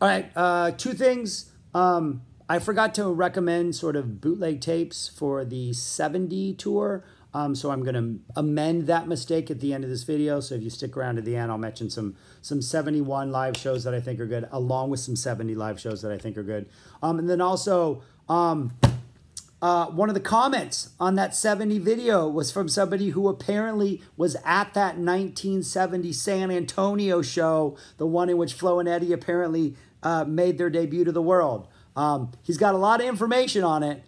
All right, two things. I forgot to recommend sort of bootleg tapes for the 70 tour. So I'm going to amend that mistake at the end of this video. So if you stick around to the end, I'll mention some 71 live shows that I think are good, along with some 70 live shows that I think are good. And then also, one of the comments on that 70 video was from somebody who apparently was at that 1970 San Antonio show, the one in which Flo and Eddie apparently made their debut to the world. He's got a lot of information on it.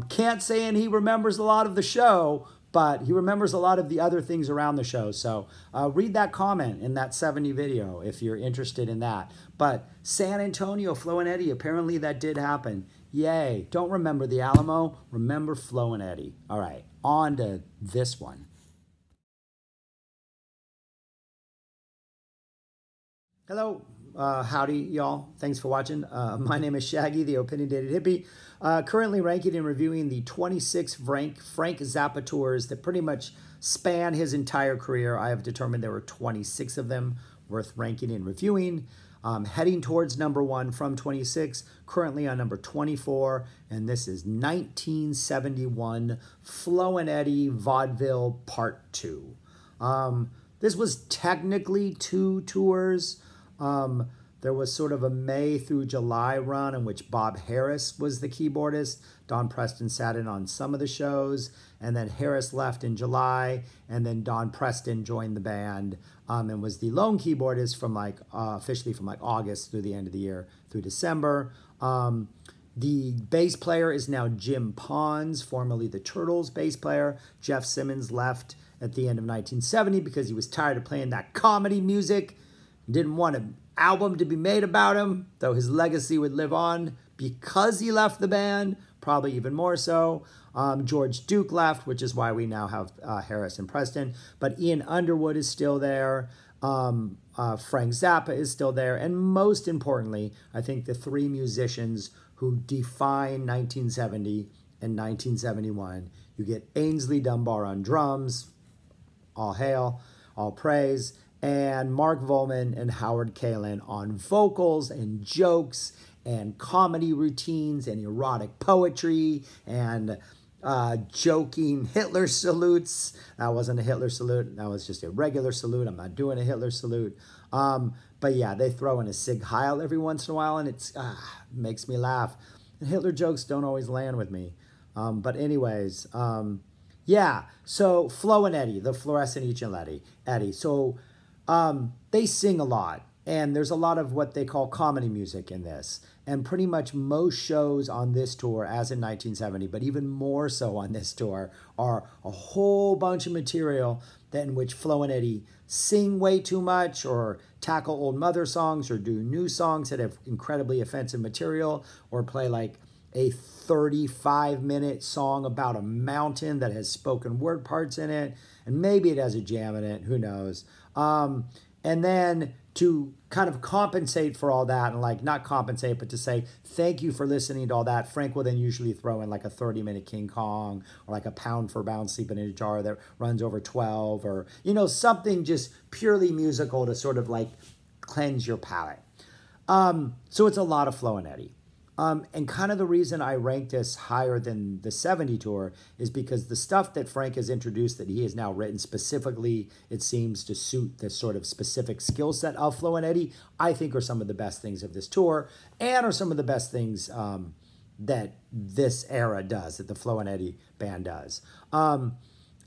Can't say and he remembers a lot of the show, but he remembers a lot of the other things around the show. So read that comment in that 70 video if you're interested in that. But San Antonio, Flo and Eddie, apparently that did happen. Yay. Don't remember the Alamo. Remember Flo and Eddie. All right, on to this one. Hello. Howdy, y'all. Thanks for watching. My name is Shaggy, the Opinionated Hippie. Currently ranking and reviewing the 26 Frank Zappa tours that pretty much span his entire career. I have determined there were 26 of them worth ranking and reviewing. Heading towards number 1 from 26, currently on number 24, and this is 1971 Flo and Eddie Vaudeville Part 2. This was technically 2 tours. There was sort of a May through July run in which Bob Harris was the keyboardist. Don Preston sat in on some of the shows, and then Harris left in July, and then Don Preston joined the band and was the lone keyboardist from officially from August through the end of the year through December. The bass player is now Jim Pons, formerly the Turtles bass player. Jeff Simmons left at the end of 1970 because he was tired of playing that comedy music. Didn't want an album to be made about him, though his legacy would live on because he left the band, probably even more so. George Duke left, which is why we now have Harris and Preston. But Ian Underwood is still there. Frank Zappa is still there. And most importantly, I think the 3 musicians who define 1970 and 1971. You get Ainsley Dunbar on drums, all hail, all praise, and Mark Volman and Howard Kaylan on vocals and jokes and comedy routines and erotic poetry and joking Hitler salutes. That wasn't a Hitler salute. That was just a regular salute. I'm not doing a Hitler salute. But yeah, they throw in a Sig Heil every once in a while, and it makes me laugh. And Hitler jokes don't always land with me. But anyways, yeah. So Flo and Eddie, the Fluorescent Eddie. So they sing a lot, and there's a lot of what they call comedy music in this. And pretty much most shows on this tour, as in 1970, but even more so on this tour, are a whole bunch of material in which Flo and Eddie sing way too much or tackle old Mother songs or do new songs that have incredibly offensive material or play like a 35-minute song about a mountain that has spoken word parts in it. And maybe it has a jam in it, who knows. And then to kind of compensate for all that, and not compensate, but to say thank you for listening to all that, Frank will then usually throw in like a 30-minute King Kong or like a Pound for Pound Sleeping in a Jar that runs over 12, or, something just purely musical to sort of cleanse your palate. So it's a lot of Flo and Eddie. And kind of the reason I rank this higher than the 70 tour is because the stuff that Frank has introduced that he has now written specifically, it seems to suit this sort of specific skill set of Flo and Eddie, I think are some of the best things of this tour and are some of the best things that this era does, that the Flo and Eddie band does.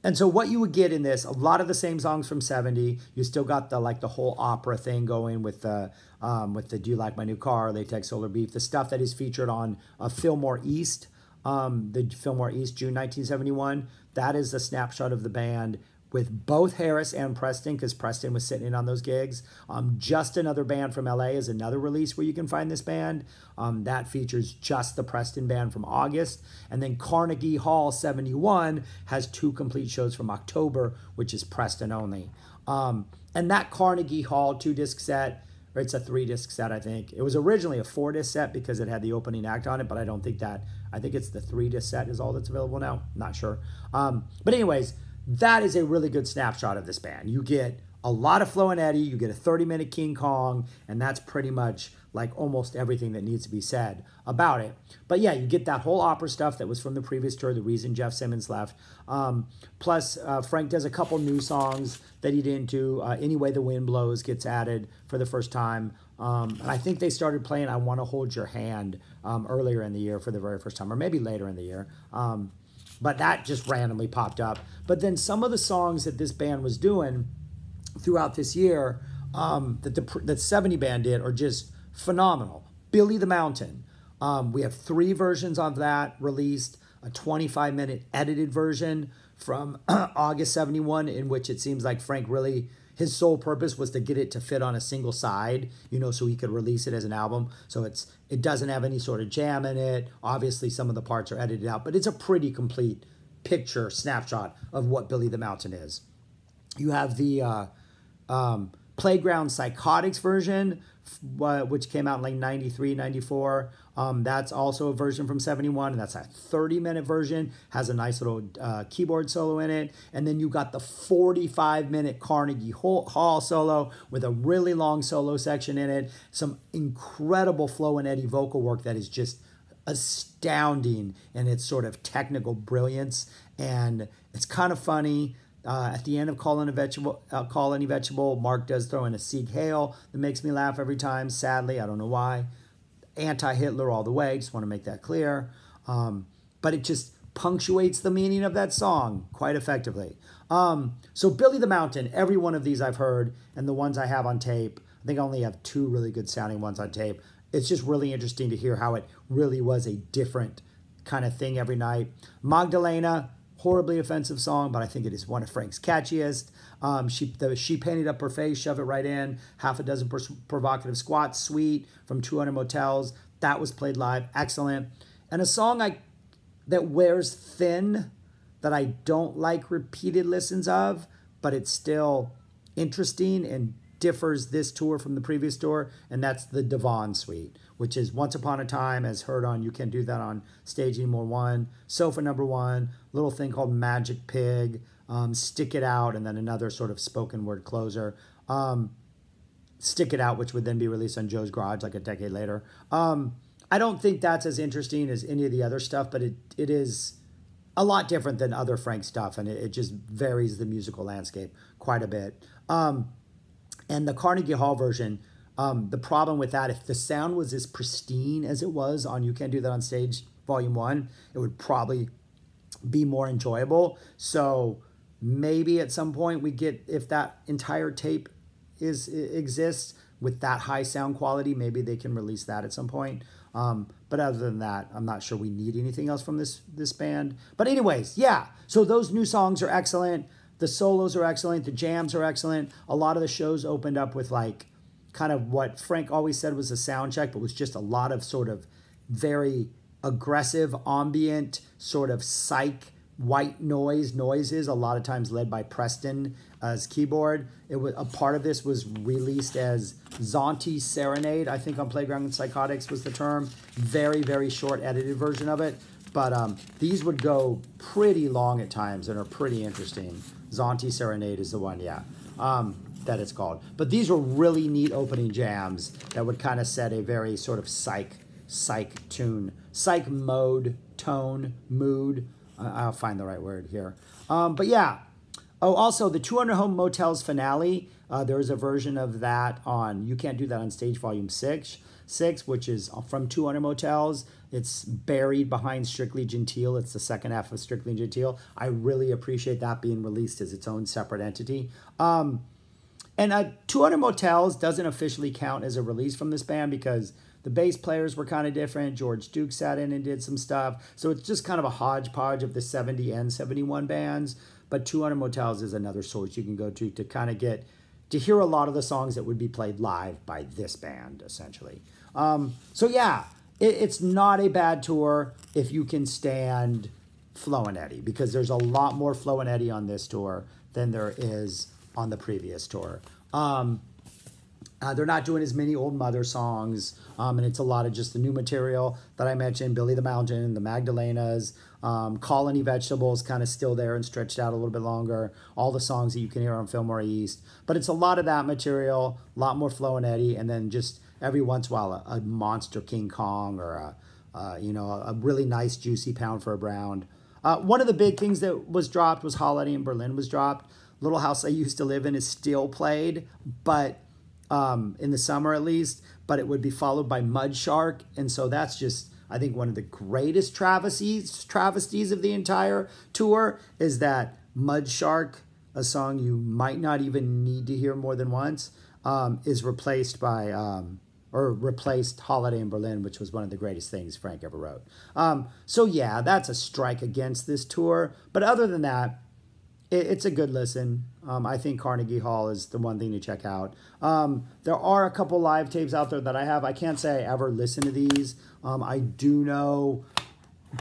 And so what you would get in this, a lot of the same songs from 70. You still got the whole opera thing going with the Do You Like My New Car, Latex Solar Beef, the stuff that is featured on Fillmore East, the Fillmore East, June 1971. That is a snapshot of the band with both Harris and Preston, because Preston was sitting in on those gigs. Just Another Band from LA is another release where you can find this band. That features just the Preston band from August. And then Carnegie Hall 71 has 2 complete shows from October, which is Preston only. And that Carnegie Hall 2-disc set, or it's a 3-disc set, I think. It was originally a 4-disc set because it had the opening act on it, but I think it's the 3-disc set is all that's available now. Not sure. But anyways, that is a really good snapshot of this band. You get a lot of Flo and Eddie, you get a 30-minute King Kong, and that's pretty much like almost everything that needs to be said about it. But yeah, you get that whole opera stuff that was from the previous tour, the reason Jeff Simmons left. Plus, Frank does a couple new songs that he didn't do. Any Way the Wind Blows gets added for the first time. And I think they started playing I Want to Hold Your Hand earlier in the year for the very first time, or maybe later in the year. But that just randomly popped up. But then some of the songs that this band was doing throughout this year that 70 Band did are just phenomenal. Billy the Mountain. We have 3 versions of that released. A 25-minute edited version from August 71, in which it seems like Frank really, his sole purpose was to get it to fit on a single side, so he could release it as an album. So it doesn't have any sort of jam in it. Obviously, some of the parts are edited out, but it's a pretty complete picture, snapshot of what Billy the Mountain is. You have the Playground Psychotics version, which came out in like 93, 94. That's also a version from 71, and that's a 30-minute version, has a nice little keyboard solo in it. And then you got the 45-minute Carnegie Hall solo with a really long solo section in it, some incredible Flo and Eddie vocal work that is just astounding in its sort of technical brilliance, and it's kind of funny. At the end of Call Any Vegetable, Mark does throw in a Sieg Heil that makes me laugh every time. Sadly, I don't know why. Anti-Hitler all the way, just want to make that clear. But it just punctuates the meaning of that song quite effectively. So Billy the Mountain, every one of these I've heard, and the ones I have on tape, I think I only have 2 really good sounding ones on tape. It's just really interesting to hear how it really was a different kind of thing every night. Magdalena, horribly offensive song, but I think it is one of Frank's catchiest. She Painted Up Her Face, Shove It Right In, Half a Dozen Provocative Squats, Sweet from 200 Motels. That was played live, excellent. And a song that wears thin, that I don't like repeated listens of, but it's still interesting and differs this tour from the previous tour, and that's the Devon Suite, which is Once Upon a Time, as heard on You Can't Do That on Stage Anymore 1, Sofa Number 1, little thing called Magic Pig, Stick It Out, and then another sort of spoken word closer. Stick It Out, which would then be released on Joe's Garage like a decade later. I don't think that's as interesting as any of the other stuff, but it is a lot different than other Frank stuff, and it just varies the musical landscape quite a bit. And the Carnegie Hall version, the problem with that, if the sound was as pristine as it was on You Can't Do That on Stage Volume 1, it would probably be more enjoyable. So maybe at some point we get, if that entire tape exists with that high sound quality, maybe they can release that at some point. But other than that, I'm not sure we need anything else from this band. But anyways, yeah. So those new songs are excellent. The solos are excellent. The jams are excellent. A lot of the shows opened up with like kind of what Frank always said was a sound check, but was just a lot of sort of very aggressive, ambient, sort of psych, white noises, a lot of times led by Preston as keyboard. It was a part of this was released as Zonti Serenade, I think on Playground Psychotics was the term. Very, very short edited version of it. But these would go pretty long at times and are pretty interesting. Zonti Serenade is the one, yeah, that it's called. But these were really neat opening jams that would kind of set a very sort of psych tune, psych mode, tone, mood. I'll find the right word here. But yeah. Oh, also the 200 Home Motels finale. There is a version of that on You Can't Do That on Stage Volume 6, which is from 200 Motels. It's buried behind Strictly Gentile. It's the second half of Strictly Gentile. I really appreciate that being released as its own separate entity. And 200 Motels doesn't officially count as a release from this band because the bass players were kind of different. George Duke sat in and did some stuff. So it's just kind of a hodgepodge of the 70 and 71 bands. But 200 Motels is another source you can go to kind of get to hear a lot of the songs that would be played live by this band, essentially. So yeah, it's not a bad tour if you can stand Flo and Eddie, because there's a lot more Flo and Eddie on this tour than there is on the previous tour. They're not doing as many old Mother songs, and it's a lot of just the new material that I mentioned, Billy the Mountain, the Magdalenas, Call Any Vegetables kind of still there and stretched out a little bit longer, all the songs that you can hear on Fillmore East. But it's a lot of that material, a lot more Flo and Eddie, and then just every once in a while a monster King Kong or a really nice juicy Pound for a Brown. One of the big things that was dropped was Holiday in Berlin was dropped. Little House I Used to Live In is still played, but in the summer at least, but it would be followed by Mud Shark. And so that's just, I think, one of the greatest travesties of the entire tour is that Mud Shark, a song you might not even need to hear more than once, is replaced by, replaced Holiday in Berlin, which was one of the greatest things Frank ever wrote. So yeah, that's a strike against this tour. But other than that, it's a good listen. I think Carnegie Hall is the one thing to check out. There are a couple live tapes out there that I have. I can't say I ever listened to these. I do know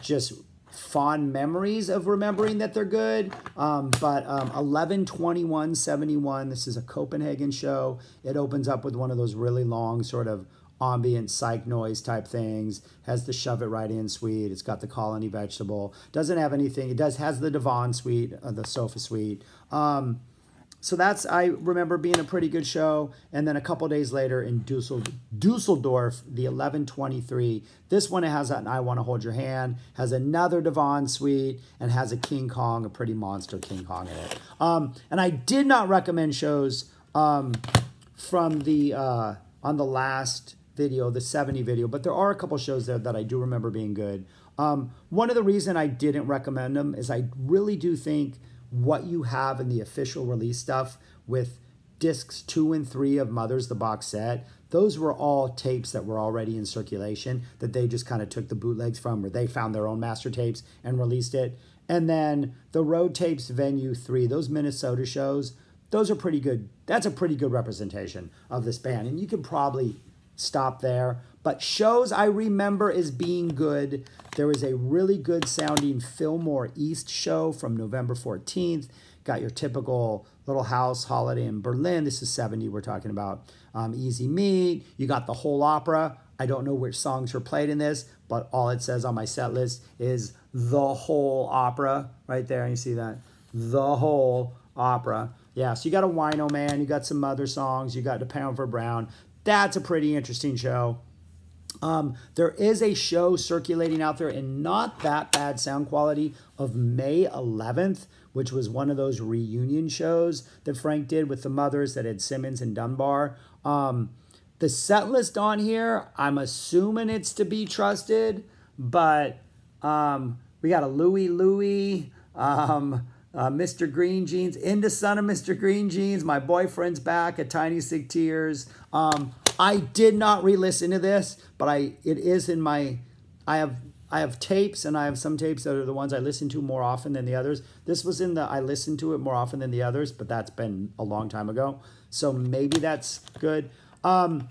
just fond memories of remembering that they're good. But 11/21/71, this is a Copenhagen show. It opens up with one of those really long sort of ambient psych noise type things, has the Shove It Right In suite, it's got the Colony Vegetable, doesn't have anything, has the Divan suite, the sofa suite. So that's, I remember being a pretty good show. And then a couple days later in Dusseldorf, the 11/23, this one, it has an I Want to Hold Your Hand, has another Divan suite, and has a King Kong, a pretty monster King Kong in it. And I did not recommend shows from the, on the last video, the 70 video, but there are a couple shows there that I do remember being good. One of the reasons I didn't recommend them is I really do think what you have in the official release stuff with discs 2 and 3 of Mothers, the box set, those were all tapes that were already in circulation that they just kind of took the bootlegs from, or they found their own master tapes and released it. And then the Road Tapes Venue 3, those Minnesota shows, those are pretty good. That's a pretty good representation of this band. And you could probably stop there. But shows I remember as being good, there was a really good sounding Fillmore East show from November 14th. Got your typical Little House, Holiday in Berlin. This is 70 we're talking about. Easy Meat. You got the whole opera. I don't know which songs were played in this, but all it says on my set list is the whole opera right there. And you see that? The whole opera. Yeah, so you got a Wino Man. You got some other songs. You got the Pound for Brown. That's a pretty interesting show. There is a show circulating out there in not that bad sound quality of May 11th, which was one of those reunion shows that Frank did with the Mothers that had Simmons and Dunbar. The set list on here, I'm assuming it's to be trusted, but we got a Louie Louie, Mr. Green Jeans, Into Son of Mr. Green Jeans, My Boyfriend's Back, A Tiny Sick Tears. I did not re-listen to this, but it is in my, I have tapes, and I have some tapes that are the ones I listen to more often than the others. This was in the, I listened to it more often than the others, but that's been a long time ago. So maybe that's good. And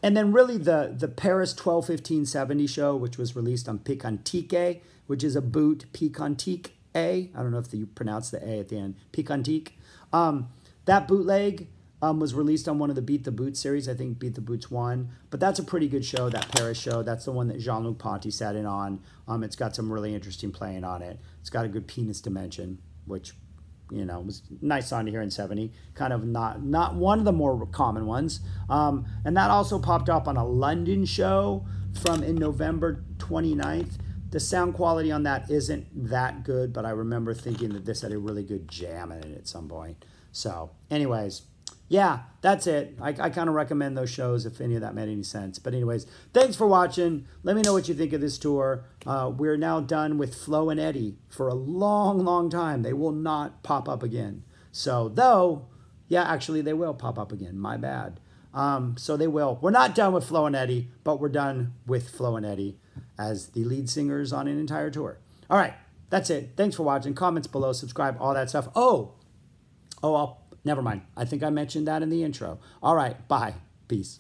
then really the Paris 12/15/70 show, which was released on Picantique, which is a boot, Picantique A. I don't know if you pronounce the A at the end. Picantique. That bootleg was released on one of the Beat the Boots series. I think Beat the Boots 1. But that's a pretty good show, that Paris show. That's the one that Jean-Luc Ponty sat in on. It's got some really interesting playing on it. It's got a good penis dimension, which, you know, was a nice song to hear in 70. Kind of not one of the more common ones. And that also popped up on a London show in November 29th. The sound quality on that isn't that good, but I remember thinking that this had a really good jam in it at some point. So, anyways, yeah, that's it. I kind of recommend those shows if any of that made any sense. But anyways, thanks for watching. Let me know what you think of this tour. We're now done with Flo and Eddie for a long, long time. They will not pop up again. So, though, yeah, actually, they will pop up again. My bad. So they will. We're not done with Flo and Eddie, but we're done with Flo and Eddie as the lead singers on an entire tour. All right, that's it. Thanks for watching. Comments below, subscribe, all that stuff. Never mind. I think I mentioned that in the intro. All right, bye. Peace.